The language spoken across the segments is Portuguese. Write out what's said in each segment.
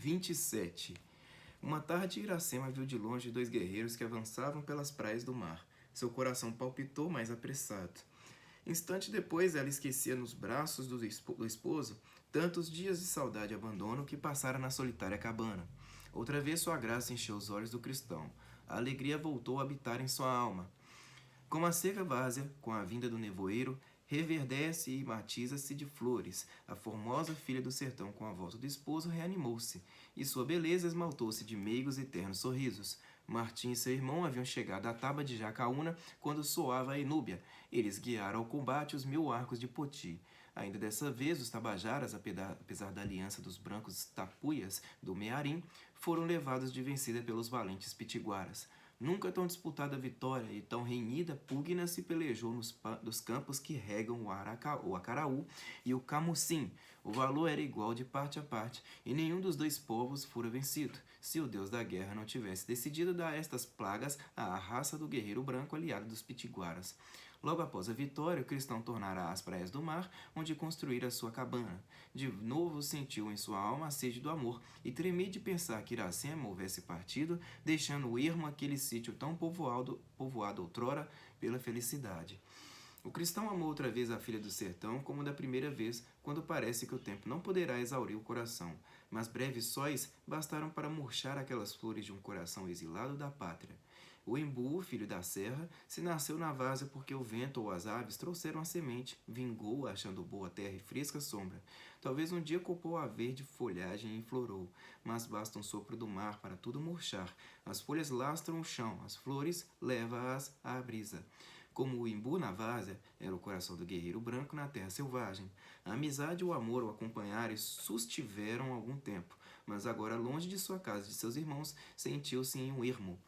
27. Uma tarde, Iracema viu de longe 2 guerreiros que avançavam pelas praias do mar. Seu coração palpitou mais apressado. Instante depois, ela esquecia nos braços do esposo tantos dias de saudade e abandono que passara na solitária cabana. Outra vez sua graça encheu os olhos do cristão. A alegria voltou a habitar em sua alma. Como a seca várzea, com a vinda do nevoeiro, reverdece e matiza-se de flores, a formosa filha do sertão com a volta do esposo reanimou-se, e sua beleza esmaltou-se de meigos e ternos sorrisos. Martim e seu irmão haviam chegado à taba de Jacaúna quando soava a Inúbia. Eles guiaram ao combate os 1000 arcos de Poti. Ainda dessa vez, os tabajaras, apesar da aliança dos brancos tapuias do Mearim, foram levados de vencida pelos valentes pitiguaras. Nunca tão disputada vitória e tão renhida pugna se pelejou nos campos que regam o Acaraú e o Camucim. O valor era igual de parte a parte, e nenhum dos 2 povos fora vencido, se o deus da guerra não tivesse decidido dar estas plagas à raça do guerreiro branco aliado dos pitiguaras. Logo após a vitória, o cristão tornara às praias do mar, onde construíra sua cabana. De novo sentiu em sua alma a sede do amor, e tremia de pensar que Iracema houvesse partido, deixando ermo aquele sítio tão povoado outrora pela felicidade. O cristão amou outra vez a filha do sertão como da primeira vez, quando parece que o tempo não poderá exaurir o coração, mas breves sóis bastaram para murchar aquelas flores de um coração exilado da pátria. O embu, filho da serra, se nasceu na várzea porque o vento ou as aves trouxeram a semente, vingou, achando boa terra e fresca sombra. Talvez um dia copou a verde folhagem e florou, mas basta um sopro do mar para tudo murchar. As folhas lastram o chão, as flores leva-as à brisa. Como o imbu na várzea, era o coração do guerreiro branco na terra selvagem. A amizade e o amor o acompanharam e sustiveram algum tempo, mas agora, longe de sua casa e de seus irmãos, sentiu-se em um ermo.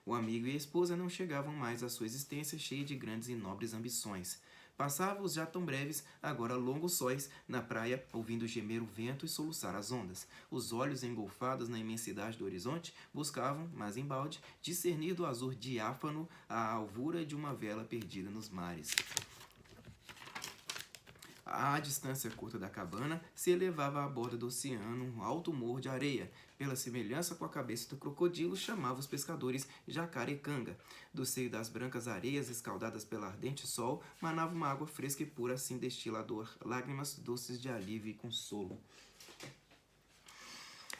O amigo e a esposa não chegavam mais à sua existência cheia de grandes e nobres ambições. Passava os já tão breves, agora longos sóis, na praia, ouvindo gemer o vento e soluçar as ondas. Os olhos engolfados na imensidade do horizonte buscavam, mas embalde, discernir do azul diáfano a alvura de uma vela perdida nos mares. À distância curta da cabana, se elevava à borda do oceano um alto morro de areia. Pela semelhança com a cabeça do crocodilo, chamava os pescadores jacarecanga. Do seio das brancas areias, escaldadas pelo ardente sol, manava uma água fresca e pura, assim destilador, lágrimas doces de alívio e consolo.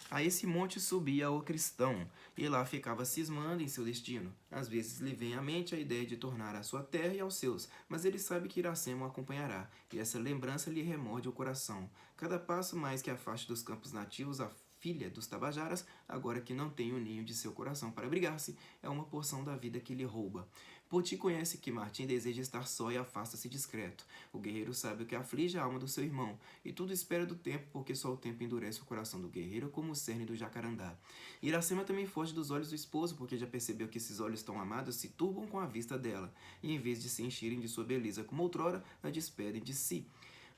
A esse monte subia o cristão, e lá ficava cismando em seu destino. Às vezes lhe vem à mente a ideia de tornar a sua terra e aos seus, mas ele sabe que Iracema o acompanhará, e essa lembrança lhe remorde o coração. Cada passo mais que afaste dos campos nativos a filha dos tabajaras, agora que não tem o ninho de seu coração para abrigar-se, é uma porção da vida que lhe rouba. Poti conhece que Martim deseja estar só e afasta-se discreto. O guerreiro sabe o que aflige a alma do seu irmão, e tudo espera do tempo, porque só o tempo endurece o coração do guerreiro como o cerne do jacarandá. Iracema também foge dos olhos do esposo, porque já percebeu que esses olhos tão amados se turbam com a vista dela, e em vez de se encherem de sua beleza como outrora, a despedem de si.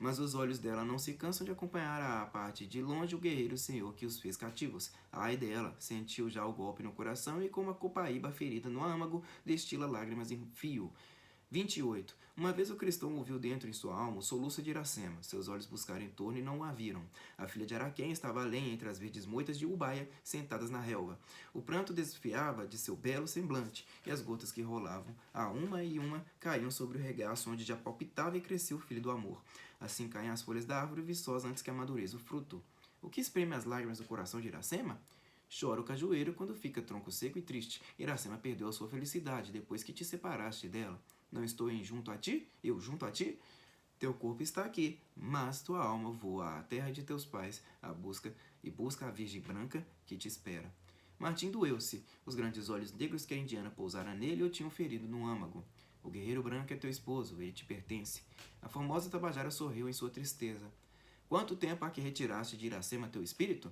Mas os olhos dela não se cansam de acompanhar a parte de longe o guerreiro senhor que os fez cativos. Ai dela, sentiu já o golpe no coração e com uma copaíba ferida no âmago, destila lágrimas em fio. 28. Uma vez o cristão ouviu dentro em sua alma o soluço de Iracema. Seus olhos buscaram em torno e não a viram. A filha de Araquém estava além entre as verdes moitas de Ubaia, sentadas na relva. O pranto desfiava de seu belo semblante, e as gotas que rolavam, a uma e uma, caíam sobre o regaço onde já palpitava e crescia o filho do amor. Assim caem as folhas da árvore viçosa antes que amadureça o fruto. O que espreme as lágrimas do coração de Iracema? Chora o cajueiro quando fica tronco seco e triste. Iracema perdeu a sua felicidade depois que te separaste dela. Não estou junto a ti? Eu junto a ti? Teu corpo está aqui, mas tua alma voa à terra de teus pais busca a Virgem Branca que te espera. Martim doeu-se. Os grandes olhos negros que a indiana pousara nele o tinham ferido no âmago. O guerreiro branco é teu esposo, ele te pertence. A formosa tabajara sorriu em sua tristeza. Quanto tempo há que retiraste de Iracema teu espírito?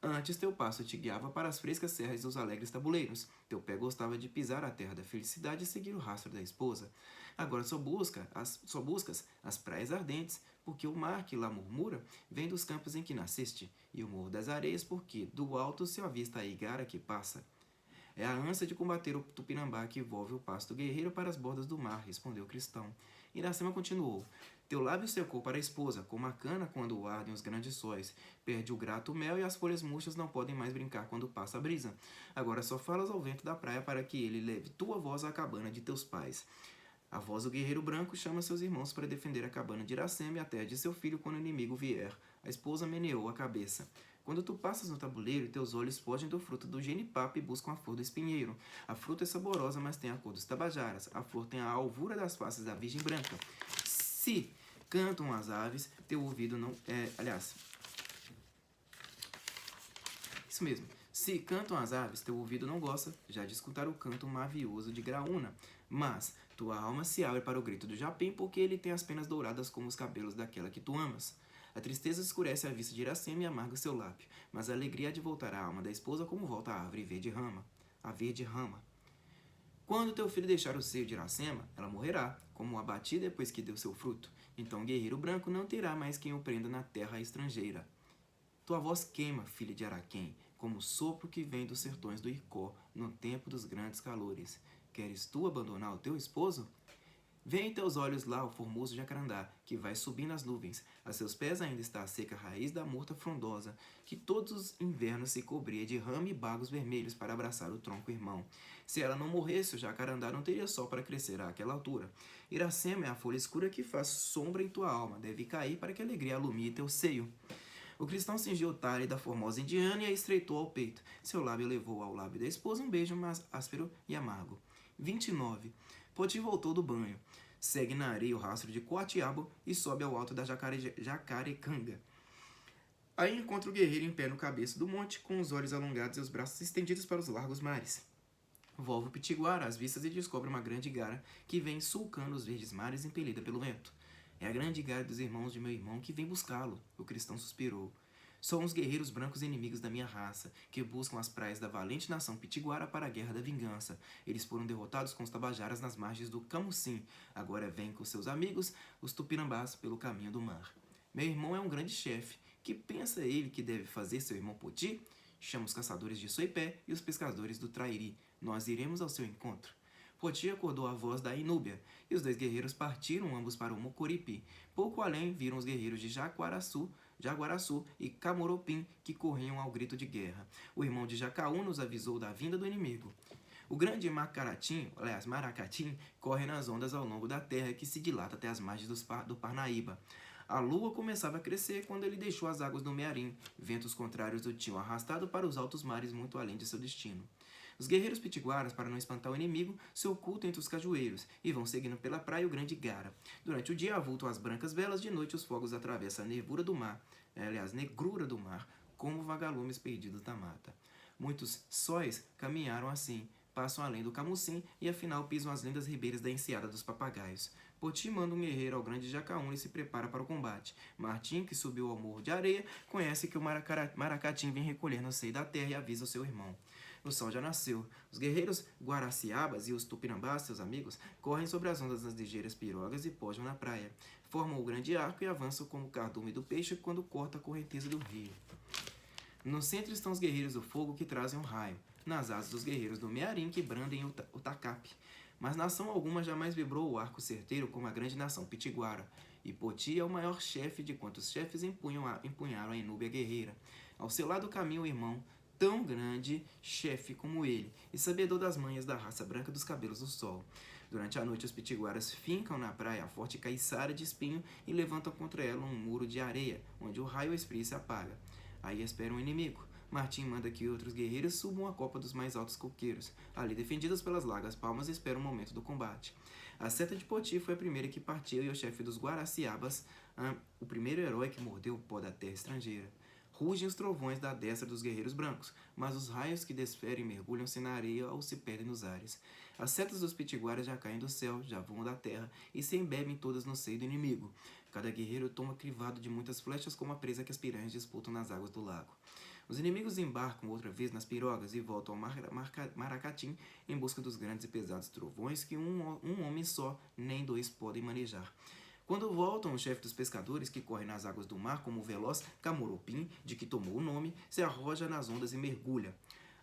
Antes teu passo te guiava para as frescas serras e os alegres tabuleiros. Teu pé gostava de pisar a terra da felicidade e seguir o rastro da esposa. Agora só buscas as praias ardentes, porque o mar que lá murmura vem dos campos em que nasceste, e o morro das areias, porque do alto se avista a igara que passa. É a ânsia de combater o Tupinambá que envolve o pasto guerreiro para as bordas do mar, respondeu o cristão. Iracema continuou. Teu lábio secou para a esposa, como a cana quando ardem os grandes sóis. Perde o grato mel e as folhas murchas não podem mais brincar quando passa a brisa. Agora só falas ao vento da praia para que ele leve tua voz à cabana de teus pais. A voz do guerreiro branco chama seus irmãos para defender a cabana de Iracema e a terra de seu filho quando o inimigo vier. A esposa meneou a cabeça. Quando tu passas no tabuleiro, teus olhos fogem do fruto do genipapo e buscam a flor do espinheiro. A fruta é saborosa, mas tem a cor dos tabajaras. A flor tem a alvura das faces da virgem branca. Se cantam as aves, teu ouvido não... Isso mesmo. Se cantam as aves, teu ouvido não gosta já de escutar o canto mavioso de Graúna. Mas tua alma se abre para o grito do Japim, porque ele tem as penas douradas como os cabelos daquela que tu amas. A tristeza escurece a vista de Iracema e amarga o seu lábio, mas a alegria há de voltar à alma da esposa como volta a árvore verde rama. A verde rama. Quando teu filho deixar o seio de Iracema, ela morrerá, como abati depois que deu seu fruto. Então o guerreiro branco não terá mais quem o prenda na terra estrangeira. Tua voz queima, filha de Araquém, como o sopro que vem dos sertões do Icó, no tempo dos grandes calores. Queres tu abandonar o teu esposo? Vê em teus olhos lá o formoso jacarandá, que vai subir nas nuvens. A seus pés ainda está a seca raiz da murta frondosa, que todos os invernos se cobria de rama e bagos vermelhos para abraçar o tronco irmão. Se ela não morresse, o jacarandá não teria sol para crescer àquela altura. Iracema é a folha escura que faz sombra em tua alma, deve cair para que a alegria alumie teu seio. O cristão cingiu o talhe da formosa indiana e a estreitou ao peito. Seu lábio levou ao lábio da esposa um beijo mais áspero e amargo. 29. Poti voltou do banho. Segue na areia o rastro de Coatiabo e sobe ao alto da Jacarecanga. Aí encontra o guerreiro em pé no cabeço do monte, com os olhos alongados e os braços estendidos para os largos mares. Volve o pitiguara às vistas e descobre uma grande igara que vem sulcando os verdes mares impelida pelo vento. É a grande igara dos irmãos de meu irmão que vem buscá-lo, o cristão suspirou. São os guerreiros brancos inimigos da minha raça, que buscam as praias da valente nação pitiguara para a guerra da vingança. Eles foram derrotados com os tabajaras nas margens do Camucim. Agora vêm com seus amigos, os tupinambás, pelo caminho do mar. Meu irmão é um grande chefe. Que pensa ele que deve fazer seu irmão Poti? Chama os caçadores de Soipé e os pescadores do Trairi. Nós iremos ao seu encontro. Poti acordou a voz da Inúbia, e os dois guerreiros partiram ambos para o Mocoripi. Pouco além viram os guerreiros de Jaguaraçu e Camoropim, que corriam ao grito de guerra. O irmão de Jacaú nos avisou da vinda do inimigo. O grande Maracatim, corre nas ondas ao longo da terra que se dilata até as margens do Parnaíba. A lua começava a crescer quando ele deixou as águas do Mearim. Ventos contrários o tinham arrastado para os altos mares muito além de seu destino. Os guerreiros pitiguaras, para não espantar o inimigo, se ocultam entre os cajueiros e vão seguindo pela praia o grande Gara. Durante o dia avultam as brancas velas, de noite os fogos atravessam a negrura do mar, como vagalumes perdidos da mata. Muitos sóis caminharam assim, passam além do Camucim e afinal pisam as lindas ribeiras da enseada dos papagaios. Poti manda um guerreiro ao grande Jacaúna e se prepara para o combate. Martim, que subiu ao morro de areia, conhece que o Maracatim vem recolher no seio da terra e avisa o seu irmão. O sol já nasceu. Os guerreiros Guaraciabas e os Tupinambás, seus amigos, correm sobre as ondas das ligeiras pirogas e posam na praia. Formam o grande arco e avançam como o cardume do peixe quando corta a correnteza do rio. No centro estão os guerreiros do fogo que trazem um raio. Nas asas dos guerreiros do Mearim que brandem o tacape. Mas nação alguma jamais vibrou o arco certeiro como a grande nação pitiguara. E Poti é o maior chefe de quantos chefes empunharam a Inúbia guerreira. Ao seu lado caminha o irmão, tão grande chefe como ele, e sabedor das manhas da raça branca dos cabelos do sol. Durante a noite os pitiguaras fincam na praia a forte caiçara de espinho e levantam contra ela um muro de areia, onde o raio esfria e se apaga. Aí esperam o inimigo. Martim manda que outros guerreiros subam a copa dos mais altos coqueiros. Ali, defendidas pelas largas palmas, esperam o momento do combate. A seta de Poti foi a primeira que partiu e o chefe dos Guaraciabas, o primeiro herói que mordeu o pó da terra estrangeira. Rugem os trovões da destra dos guerreiros brancos, mas os raios que desferem mergulham-se na areia ou se perdem nos ares. As setas dos pitiguaras já caem do céu, já voam da terra e se embebem todas no seio do inimigo. Cada guerreiro toma crivado de muitas flechas como a presa que as piranhas disputam nas águas do lago. Os inimigos embarcam outra vez nas pirogas e voltam ao Maracatim em busca dos grandes e pesados trovões que um homem só, nem dois, podem manejar. Quando voltam, o chefe dos pescadores, que corre nas águas do mar como o veloz Camoropim, de que tomou o nome, se arroja nas ondas e mergulha.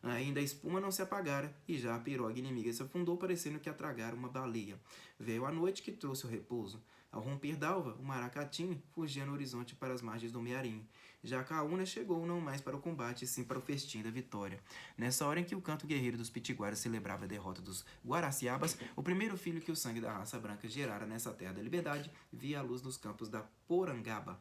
Ainda a espuma não se apagara, e já a piroga inimiga se afundou, parecendo que a tragara uma baleia. Veio a noite que trouxe o repouso. Ao romper d'alva, o maracatime fugia no horizonte para as margens do Mearim. Já a Caúna chegou não mais para o combate, e sim para o festim da vitória. Nessa hora em que o canto guerreiro dos Pitiguaras celebrava a derrota dos Guaraciabas, o primeiro filho que o sangue da raça branca gerara nessa terra da liberdade via a luz nos campos da Porangaba.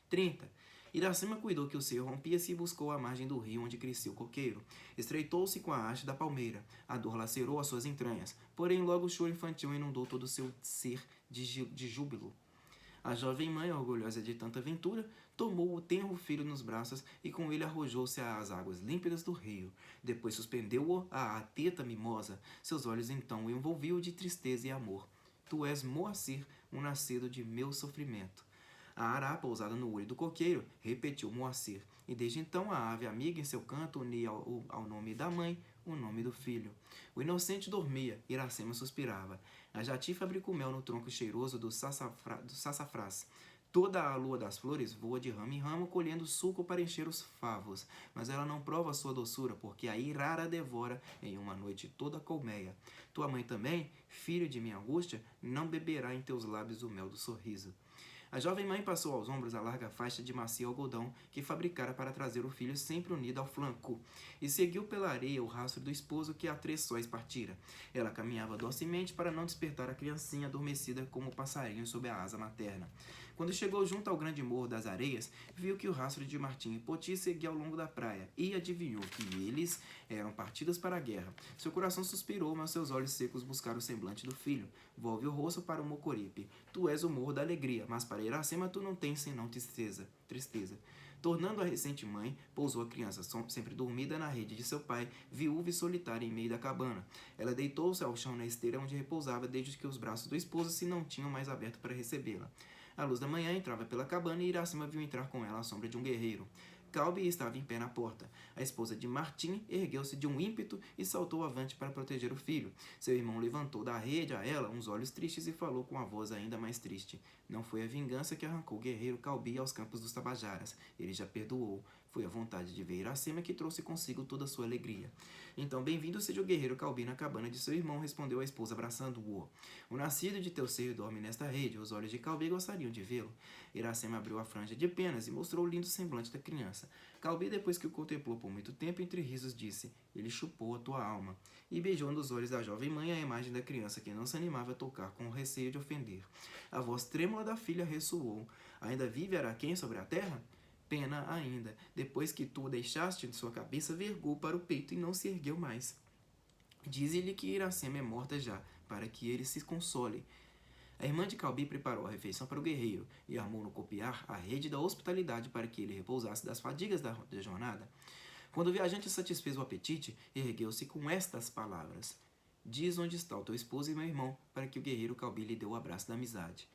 30. Iracema cuidou que o seio rompia-se e buscou a margem do rio onde crescia o coqueiro. Estreitou-se com a haste da palmeira. A dor lacerou as suas entranhas, porém logo o choro infantil inundou todo o seu ser de júbilo. A jovem mãe, orgulhosa de tanta aventura, tomou o tenro filho nos braços e com ele arrojou-se às águas límpidas do rio. Depois suspendeu-o à teta mimosa. Seus olhos então o envolviam de tristeza e amor. Tu és Moacir, um nascido de meu sofrimento. A ará, pousada no olho do coqueiro, repetiu Moacir, e desde então a ave amiga em seu canto unia ao nome da mãe o nome do filho. O inocente dormia, Iracema suspirava. A jati fabrica o mel no tronco cheiroso do sassafrás. Toda a lua das flores voa de ramo em ramo, colhendo suco para encher os favos. Mas ela não prova sua doçura, porque a irara devora em uma noite toda a colmeia. Tua mãe também, filho de minha angústia, não beberá em teus lábios o mel do sorriso. A jovem mãe passou aos ombros a larga faixa de macio algodão que fabricara para trazer o filho sempre unido ao flanco, e seguiu pela areia o rastro do esposo que há 3 sóis partira. Ela caminhava docemente para não despertar a criancinha adormecida como o passarinho sob a asa materna. Quando chegou junto ao grande morro das areias, viu que o rastro de Martim e Poti seguia ao longo da praia, e adivinhou que eles eram partidos para a guerra. Seu coração suspirou, mas seus olhos secos buscaram o semblante do filho. Volve o rosto para o Mocoripe. Tu és o morro da alegria, mas para Iracema tu não tens senão tristeza. Tornando a recente mãe, pousou a criança sempre dormida na rede de seu pai, viúva e solitária em meio da cabana. Ela deitou-se ao chão na esteira onde repousava desde que os braços do esposo se não tinham mais aberto para recebê-la. A luz da manhã entrava pela cabana e Iracema viu entrar com ela a sombra de um guerreiro. Calbi estava em pé na porta. A esposa de Martim ergueu-se de um ímpeto e saltou avante para proteger o filho. Seu irmão levantou da rede a ela uns olhos tristes e falou com a voz ainda mais triste. Não foi a vingança que arrancou o guerreiro Calbi aos campos dos Tabajaras. Ele já perdoou. Foi a vontade de ver Iracema que trouxe consigo toda a sua alegria. Então, bem-vindo seja o guerreiro Calbi na cabana de seu irmão, respondeu a esposa abraçando-o. O nascido de teu seio dorme nesta rede. Os olhos de Calbi gostariam de vê-lo. Iracema abriu a franja de penas e mostrou o lindo semblante da criança. Calbi, depois que o contemplou por muito tempo, entre risos, disse: Ele chupou a tua alma. E beijou nos olhos da jovem mãe a imagem da criança que não se animava a tocar com o receio de ofender. A voz trêmula da filha ressoou: Ainda vive Araquém sobre a terra? Pena ainda, depois que tu o deixaste, sua cabeça vergou para o peito e não se ergueu mais. Dize-lhe que Iracema é morta já, para que ele se console. A irmã de Calbi preparou a refeição para o guerreiro e armou no copiar a rede da hospitalidade para que ele repousasse das fadigas da jornada. Quando o viajante satisfez o apetite, ergueu-se com estas palavras: Diz onde está o teu esposo e meu irmão, para que o guerreiro Calbi lhe dê o abraço da amizade.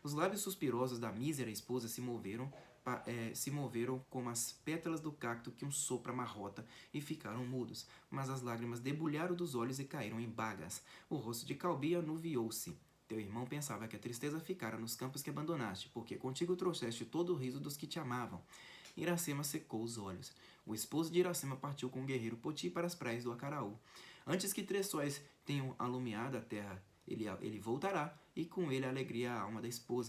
Os lábios suspirosos da mísera esposa se moveram como as pétalas do cacto que um sopro amarrota e ficaram mudos, mas as lágrimas debulharam dos olhos e caíram em bagas. O rosto de Calbi anuviou-se. Teu irmão pensava que a tristeza ficara nos campos que abandonaste, porque contigo trouxeste todo o riso dos que te amavam. Iracema secou os olhos. O esposo de Iracema partiu com o guerreiro Poti para as praias do Acaraú. Antes que 3 sóis tenham alumiado a terra, ele voltará, e com ele a alegria à alma da esposa.